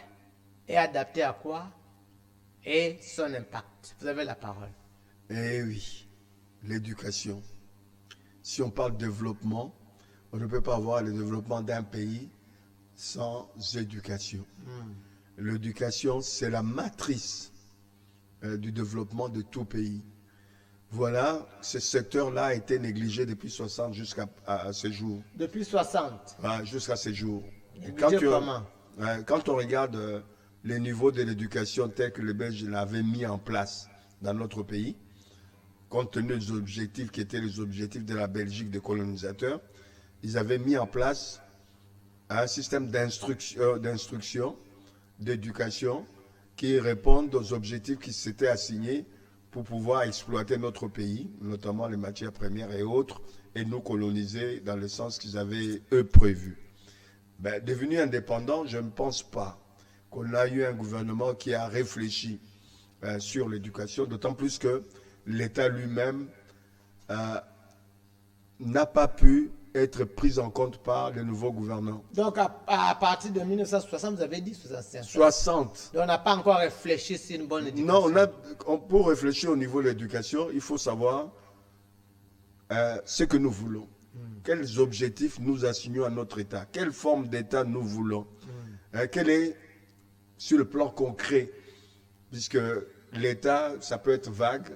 est adapté à quoi et son impact. Vous avez la parole. Eh oui, l'éducation. Si on parle de développement, on ne peut pas avoir le développement d'un pays sans éducation. L'éducation, c'est la matrice du développement de tout pays. Voilà, ce secteur-là a été négligé depuis 60 jusqu'à ce jour. Depuis 60. Jusqu'à ce jour. Quand on regarde les niveaux de l'éducation tels que les Belges l'avaient mis en place dans notre pays, compte tenu des objectifs qui étaient les objectifs de la Belgique des colonisateurs, ils avaient mis en place un système d'instruction, d'éducation, qui répondent aux objectifs qui s'étaient assignés pour pouvoir exploiter notre pays, notamment les matières premières et autres, et nous coloniser dans le sens qu'ils avaient, eux, prévu. Devenu indépendant, je ne pense pas qu'on a eu un gouvernement qui a réfléchi sur l'éducation, d'autant plus que l'État lui-même n'a pas pu être pris en compte par les nouveaux gouvernants. Donc, à partir de 1960, vous avez dit 65. 60. Donc, on n'a pas encore réfléchi sur une bonne éducation. Non, pour réfléchir au niveau de l'éducation, il faut savoir ce que nous voulons. Quels objectifs nous assignons à notre État. Quelle forme d'État nous voulons. Quel est, sur le plan concret, puisque l'État, ça peut être vague.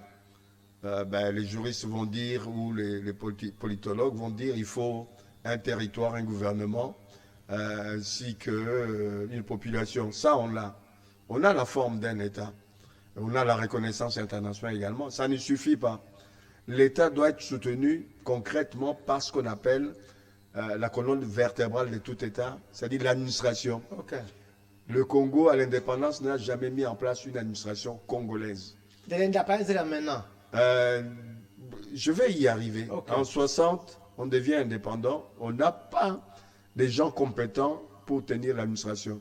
Les juristes vont dire, ou les politologues vont dire, il faut un territoire, un gouvernement, ainsi qu'une population. Ça, on l'a. On a la forme d'un État. On a la reconnaissance internationale également. Ça ne suffit pas. L'État doit être soutenu concrètement par ce qu'on appelle la colonne vertébrale de tout État, c'est-à-dire l'administration. Okay. Le Congo, à l'indépendance, n'a jamais mis en place une administration congolaise. De l'indépendance là maintenant. Je vais y arriver. Okay. En 60, on devient indépendant. On n'a pas des gens compétents pour tenir l'administration.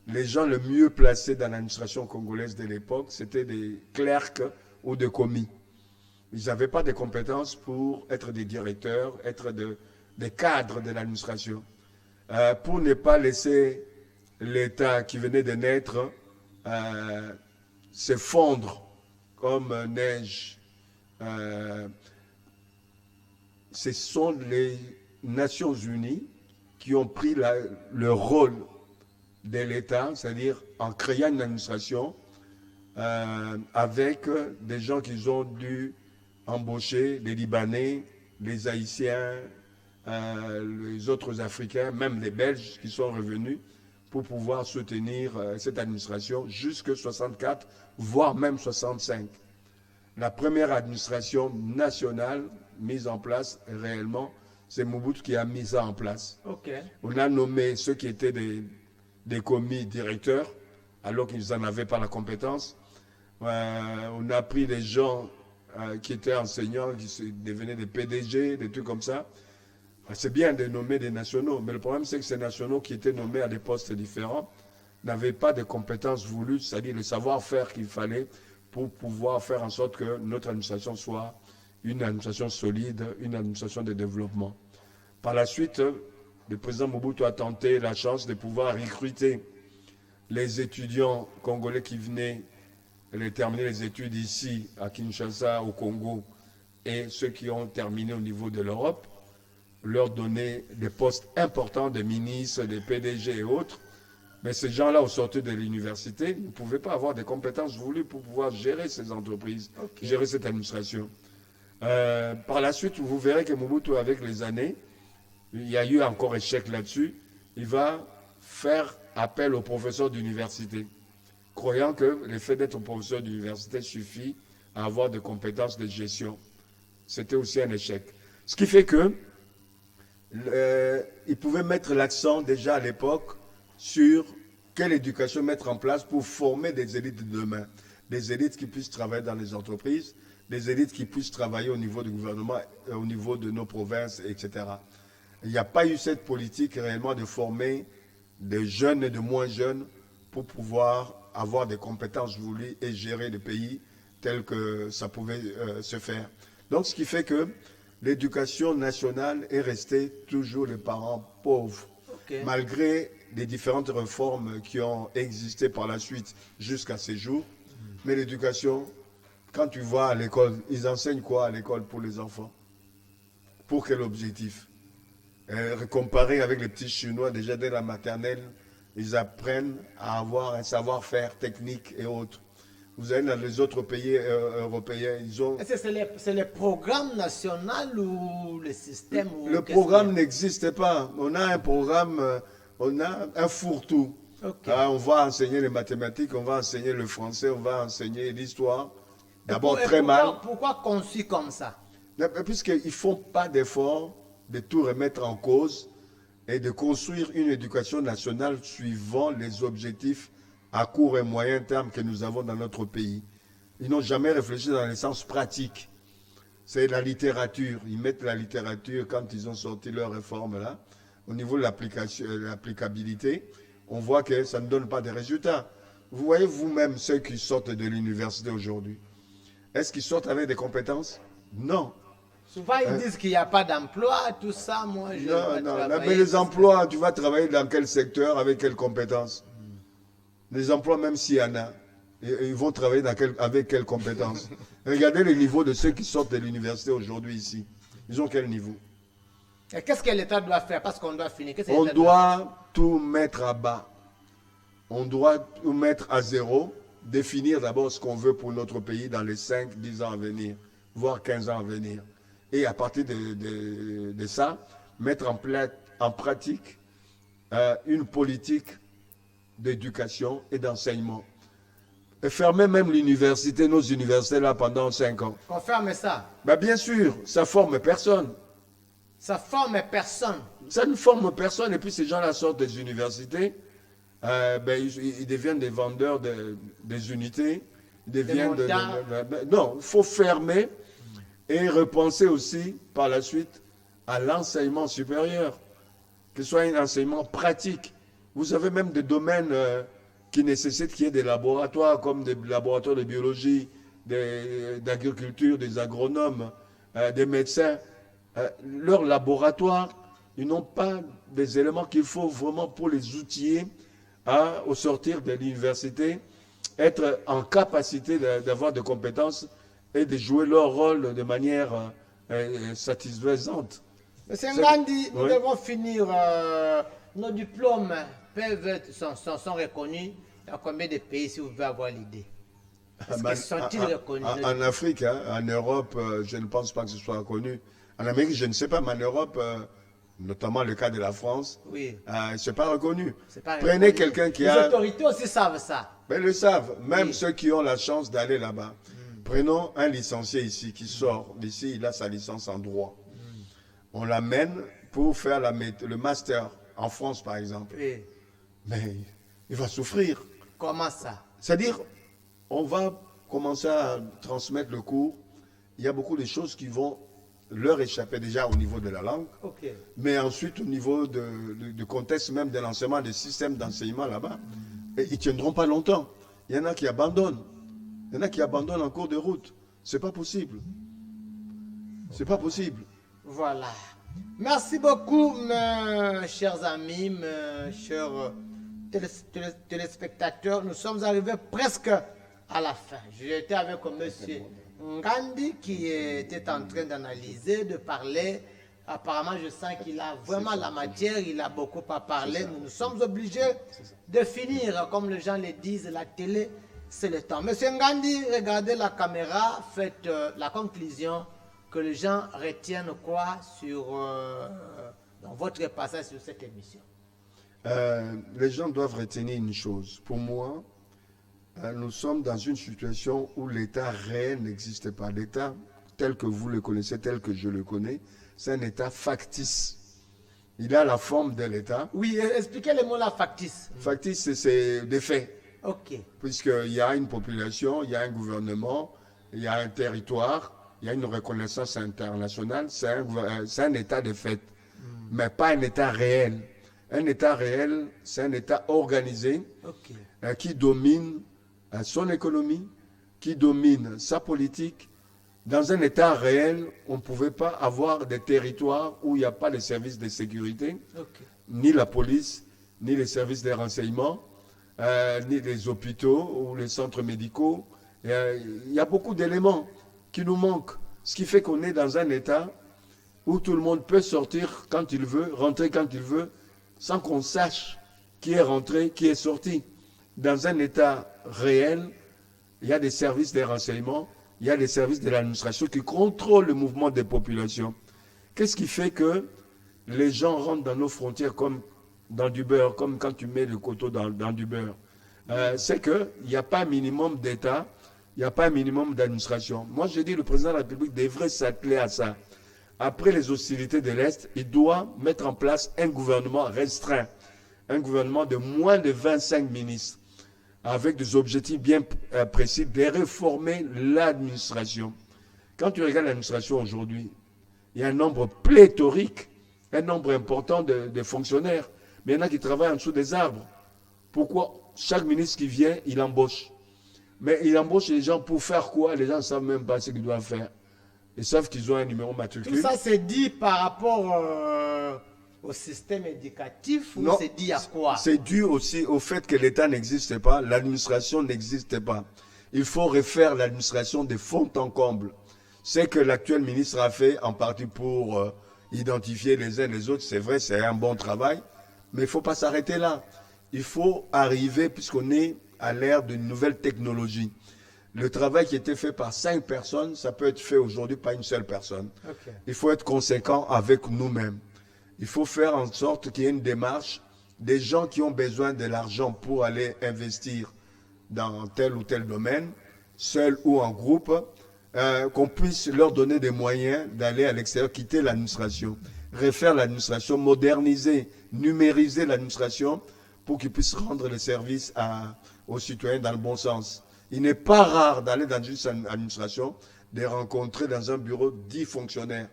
Les gens les mieux placés dans l'administration congolaise de l'époque, c'était des clercs ou des commis. Ils n'avaient pas de compétences pour être des directeurs, être des cadres de l'administration. Pour ne pas laisser l'État qui venait de naître s'effondre comme neige. Ce sont les Nations Unies qui ont pris le rôle de l'État, c'est-à-dire en créant une administration avec des gens qu'ils ont dû embaucher, les Libanais, les Haïtiens, les autres Africains, même les Belges qui sont revenus pour pouvoir soutenir cette administration jusqu'en 64, voire même 65. La première administration nationale mise en place réellement, c'est Mobutu qui a mis ça en place. Okay. On a nommé ceux qui étaient des commis directeurs, alors qu'ils n'en avaient pas la compétence. On a pris des gens qui étaient enseignants, qui devenaient des PDG, des trucs comme ça. C'est bien de nommer des nationaux, mais le problème c'est que ces nationaux qui étaient nommés à des postes différents n'avaient pas de compétences voulues, c'est-à-dire le savoir-faire qu'il fallait pour pouvoir faire en sorte que notre administration soit une administration solide, une administration de développement. Par la suite, le président Mobutu a tenté la chance de pouvoir recruter les étudiants congolais qui venaient terminer les études ici, à Kinshasa, au Congo, et ceux qui ont terminé au niveau de l'Europe, leur donner des postes importants de ministres, de PDG et autres. Mais ces gens-là, au sortir de l'université, ne pouvaient pas avoir des compétences voulues pour pouvoir gérer ces entreprises, gérer cette administration. Par la suite, vous verrez que Mobutu, avec les années, il y a eu encore échec là-dessus, il va faire appel aux professeurs d'université, croyant que le fait d'être professeur d'université suffit à avoir des compétences de gestion. C'était aussi un échec. Ce qui fait que il pouvait mettre l'accent déjà à l'époque sur quelle éducation mettre en place pour former des élites de demain. Des élites qui puissent travailler dans les entreprises, des élites qui puissent travailler au niveau du gouvernement, au niveau de nos provinces, etc. Il n'y a pas eu cette politique réellement de former des jeunes et de moins jeunes pour pouvoir avoir des compétences voulues et gérer le pays tel que ça pouvait se faire. Donc, ce qui fait que l'éducation nationale est restée toujours les parents pauvres, malgré les différentes réformes qui ont existé par la suite jusqu'à ces jours. Mais l'éducation, quand tu vois à l'école, ils enseignent quoi à l'école pour les enfants? Pour quel objectif? Comparé avec les petits Chinois, déjà dès la maternelle, ils apprennent à avoir un savoir-faire technique et autres. Vous allez dans les autres pays européens, ils ont... C'est le programme national ou le système ou Le programme n'existe pas. On a un programme, on a un fourre-tout. On va enseigner les mathématiques, on va enseigner le français, on va enseigner l'histoire. D'abord très mal. Pourquoi conçu comme ça? Puisqu'ils ne font pas d'effort de tout remettre en cause et de construire une éducation nationale suivant les objectifs à court et moyen terme que nous avons dans notre pays. Ils n'ont jamais réfléchi dans le sens pratique. C'est la littérature. Ils mettent la littérature quand ils ont sorti leur réforme là. Au niveau de l'applicabilité, on voit que ça ne donne pas de résultats. Vous voyez vous-même ceux qui sortent de l'université aujourd'hui. Est-ce qu'ils sortent avec des compétences? Non. Souvent, ils disent qu'il n'y a pas d'emploi, tout ça. Moi, je non. Mais les emplois, tu vas travailler dans quel secteur, avec quelles compétences? Les emplois, même s'il y en a, ils vont travailler avec quelles compétences? Regardez le niveau de ceux qui sortent de l'université aujourd'hui ici. Ils ont quel niveau? Et qu'est-ce que l'État doit faire? Parce qu'on doit finir. On doit tout mettre à bas. On doit tout mettre à zéro. Définir d'abord ce qu'on veut pour notre pays dans les 5, 10 ans à venir, voire 15 ans à venir. Et à partir de ça, mettre en pratique une politique d'éducation et d'enseignement. Et fermer même l'université, nos universités là pendant 5 ans. On ferme ça? Ben bien sûr, ça forme personne. Ça forme personne? Ça ne forme personne. Et puis ces gens-là sortent des universités, ils deviennent des vendeurs des unités. Ils deviennent non, il faut fermer et repenser aussi par la suite à l'enseignement supérieur, que ce soit un enseignement pratique. Vous avez même des domaines qui nécessitent qu'il y ait des laboratoires, comme des laboratoires de biologie, d'agriculture, des agronomes, des médecins. Leurs laboratoires, ils n'ont pas des éléments qu'il faut vraiment pour les outiller au sortir de l'université être en capacité d'avoir des compétences et de jouer leur rôle de manière satisfaisante. Monsieur Ngandi, nous Oui. devons finir. Nos diplômes sont reconnus dans combien de pays, si vous pouvez avoir l'idée? Est-ce qu'ils sont-ils reconnus? En Afrique, hein, en Europe, je ne pense pas que ce soit reconnu. En Amérique, je ne sais pas, mais en Europe, notamment le cas de la France, Oui. c'est pas reconnu. C'est pas Prenez reconnu. quelqu'un qui Les a... autorités aussi savent ça. Mais ils le savent, même Oui. ceux qui ont la chance d'aller là-bas. Prenons un licencié ici qui sort d'ici, il a sa licence en droit. On l'amène pour faire le master en France, par exemple. Oui. Mais il va souffrir. Comment ça? C'est-à-dire, on va commencer à transmettre le cours. Il y a beaucoup de choses qui vont leur échapper déjà au niveau de la langue, Ok. mais ensuite au niveau du contexte même de l'enseignement, des systèmes d'enseignement là-bas. Et ils ne tiendront pas longtemps. Il y en a qui abandonnent. Il y en a qui abandonnent en cours de route. C'est pas possible. C'est pas possible. Voilà. Merci beaucoup, mes chers amis, mes chers téléspectateurs. Nous sommes arrivés presque à la fin. J'étais avec M. Ngandi qui était en train d'analyser, de parler. Apparemment, je sens qu'il a vraiment la matière, il a beaucoup à parler. Nous sommes obligés de finir, comme les gens le disent, la télé, c'est le temps. Monsieur Ngandi, regardez la caméra, faites la conclusion, que les gens retiennent quoi dans votre passage sur cette émission. Les gens doivent retenir une chose. Pour moi, nous sommes dans une situation où l'État réel n'existe pas. L'État, tel que vous le connaissez, tel que je le connais, c'est un État factice. Il a la forme de l'État. Oui, expliquez le mot là, factice. Factice, c'est des faits. Ok. Puisqu'il y a une population, il y a un gouvernement, il y a un territoire, il y a une reconnaissance internationale, c'est un État de fait, mais pas un État réel. Un État réel, c'est un État organisé Ok. qui domine son économie, qui domine sa politique. Dans un État réel, on ne pouvait pas avoir des territoires où il n'y a pas de services de sécurité, Ok. ni la police, ni les services de renseignement, ni les hôpitaux ou les centres médicaux. Il y a beaucoup d'éléments qui nous manquent. Ce qui fait qu'on est dans un État où tout le monde peut sortir quand il veut, rentrer quand il veut, sans qu'on sache qui est rentré, qui est sorti. Dans un État réel, il y a des services de renseignement, il y a des services de l'administration qui contrôlent le mouvement des populations. Qu'est-ce qui fait que les gens rentrent dans nos frontières comme dans du beurre, comme quand tu mets le couteau dans du beurre? C'est qu'il n'y a pas un minimum d'État, il n'y a pas un minimum d'administration. Moi, je dis que le président de la République devrait s'atteler à ça. Après les hostilités de l'Est, il doit mettre en place un gouvernement restreint, un gouvernement de moins de 25 ministres, avec des objectifs bien précis de réformer l'administration. Quand tu regardes l'administration aujourd'hui, il y a un nombre pléthorique, un nombre important de fonctionnaires, mais il y en a qui travaillent en dessous des arbres. Pourquoi chaque ministre qui vient, il embauche? Mais il embauche les gens pour faire quoi? Les gens ne savent même pas ce qu'ils doivent faire. Ils savent qu'ils ont un numéro matricule. Tout ça, c'est dit par rapport au système éducatif ou c'est dit à quoi? C'est dû aussi au fait que l'État n'existe pas, l'administration n'existe pas. Il faut refaire l'administration de fond en comble. C'est que l'actuel ministre a fait en partie pour identifier les uns les autres. C'est vrai, c'est un bon travail, mais il ne faut pas s'arrêter là. Il faut arriver, puisqu'on est à l'ère d'une nouvelle technologie. Le travail qui était fait par 5 personnes, ça peut être fait aujourd'hui par une seule personne. Okay. Il faut être conséquent avec nous-mêmes. Il faut faire en sorte qu'il y ait une démarche des gens qui ont besoin de l'argent pour aller investir dans tel ou tel domaine, seul ou en groupe, qu'on puisse leur donner des moyens d'aller à l'extérieur, quitter l'administration, refaire l'administration, moderniser, numériser l'administration pour qu'ils puissent rendre les services aux citoyens dans le bon sens. Il n'est pas rare d'aller dans une administration, de rencontrer dans un bureau 10 fonctionnaires.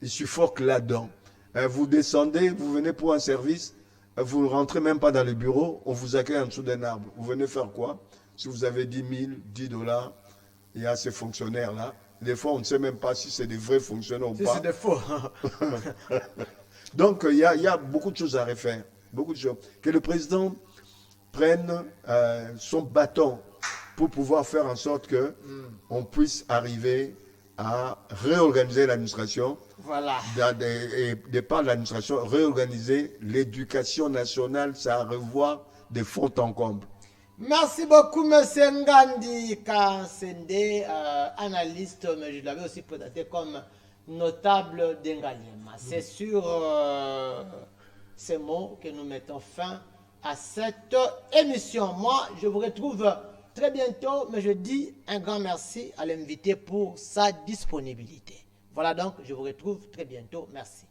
Il suffoque là-dedans. Vous descendez, vous venez pour un service, vous ne rentrez même pas dans le bureau, on vous accueille en dessous d'un arbre. Vous venez faire quoi? Si vous avez 10 000, $10, il y a ces fonctionnaires-là. Des fois, on ne sait même pas si c'est des vrais fonctionnaires ou pas. Si c'est des faux. Donc, il y a beaucoup de choses à refaire. Beaucoup de choses. Que le président prenne son bâton pour pouvoir faire en sorte que on puisse arriver à réorganiser l'administration. Voilà. Et de par l'administration, réorganiser l'éducation nationale, ça à revoir de fond en comble. Merci beaucoup, M. Ngandi Kansende, analyste, mais je l'avais aussi présenté comme notable d'Engaliema. C'est sur ces mots que nous mettons fin à cette émission. Moi, je vous retrouve très bientôt, mais je dis un grand merci à l'invité pour sa disponibilité. Voilà donc, je vous retrouve très bientôt. Merci.